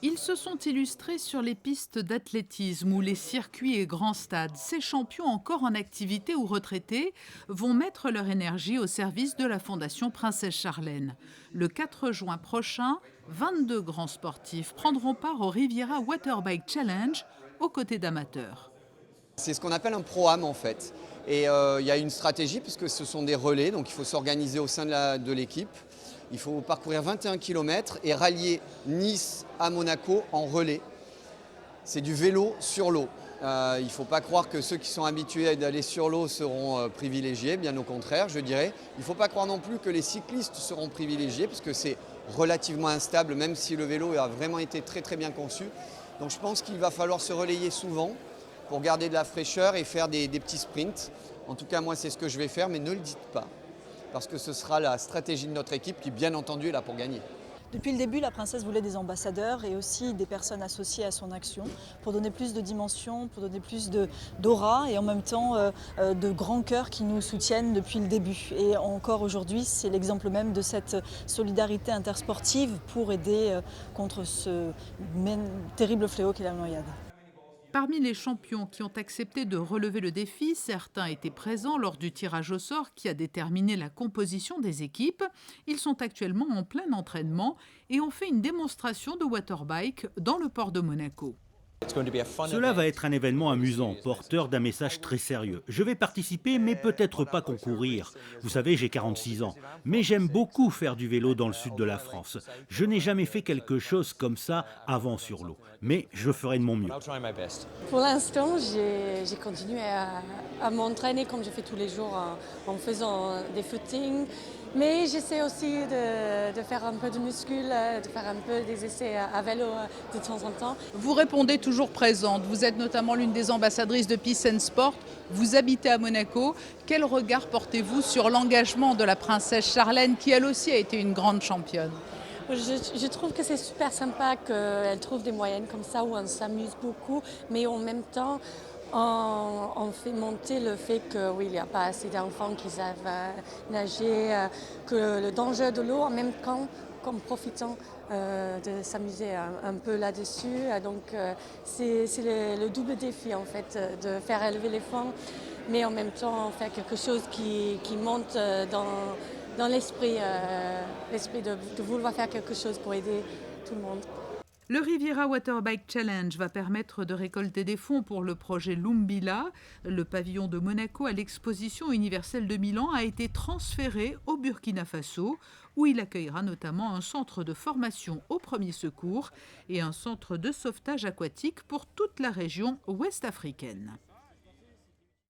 Ils se sont illustrés sur les pistes d'athlétisme ou les circuits et grands stades. Ces champions encore en activité ou retraités vont mettre leur énergie au service de la Fondation Princesse Charlène. Le 4 juin prochain, 22 grands sportifs prendront part au Riviera Waterbike Challenge aux côtés d'amateurs. C'est ce qu'on appelle un pro-am en fait. Et il y a une stratégie puisque ce sont des relais, donc il faut s'organiser au sein de l'équipe. Il faut parcourir 21 km et rallier Nice à Monaco en relais. C'est du vélo sur l'eau. Il ne faut pas croire que ceux qui sont habitués d'aller sur l'eau seront privilégiés, bien au contraire, je dirais. Il ne faut pas croire non plus que les cyclistes seront privilégiés, parce que c'est relativement instable, même si le vélo a vraiment été très très bien conçu. Donc je pense qu'il va falloir se relayer souvent pour garder de la fraîcheur et faire des petits sprints. En tout cas, moi, c'est ce que je vais faire, mais ne le dites pas, parce que ce sera la stratégie de notre équipe qui, bien entendu, est là pour gagner. Depuis le début, la princesse voulait des ambassadeurs et aussi des personnes associées à son action pour donner plus de dimension, pour donner plus d'aura et en même temps de grands cœurs qui nous soutiennent depuis le début. Et encore aujourd'hui, c'est l'exemple même de cette solidarité intersportive pour aider contre ce terrible fléau qu'est la noyade. Parmi les champions qui ont accepté de relever le défi, certains étaient présents lors du tirage au sort qui a déterminé la composition des équipes. Ils sont actuellement en plein entraînement et ont fait une démonstration de waterbike dans le port de Monaco. Cela va être un événement amusant, porteur d'un message très sérieux. Je vais participer, mais peut-être pas concourir. Vous savez, j'ai 46 ans, mais j'aime beaucoup faire du vélo dans le sud de la France. Je n'ai jamais fait quelque chose comme ça avant sur l'eau, mais je ferai de mon mieux. Pour l'instant, j'ai continué à m'entraîner comme je fais tous les jours en faisant des footings. Mais j'essaie aussi de faire un peu de muscu, de faire un peu des essais à vélo de temps en temps. Vous répondez toujours présente. Vous êtes notamment l'une des ambassadrices de Peace and Sport. Vous habitez à Monaco. Quel regard portez-vous sur l'engagement de la princesse Charlène, qui elle aussi a été une grande championne ? Je trouve que c'est super sympa qu'elle trouve des moyens comme ça où on s'amuse beaucoup, mais en même temps, on fait monter le fait qu'il oui, n'y a pas assez d'enfants qui savent nager, que le danger de l'eau en même temps qu'en profitant de s'amuser un peu là-dessus. Donc c'est le double défi en fait, de faire élever les fonds, mais en même temps faire quelque chose qui monte dans l'esprit de vouloir faire quelque chose pour aider tout le monde. Le Riviera Waterbike Challenge va permettre de récolter des fonds pour le projet Lumbila. Le pavillon de Monaco à l'exposition universelle de Milan a été transféré au Burkina Faso, où il accueillera notamment un centre de formation aux premiers secours et un centre de sauvetage aquatique pour toute la région ouest africaine.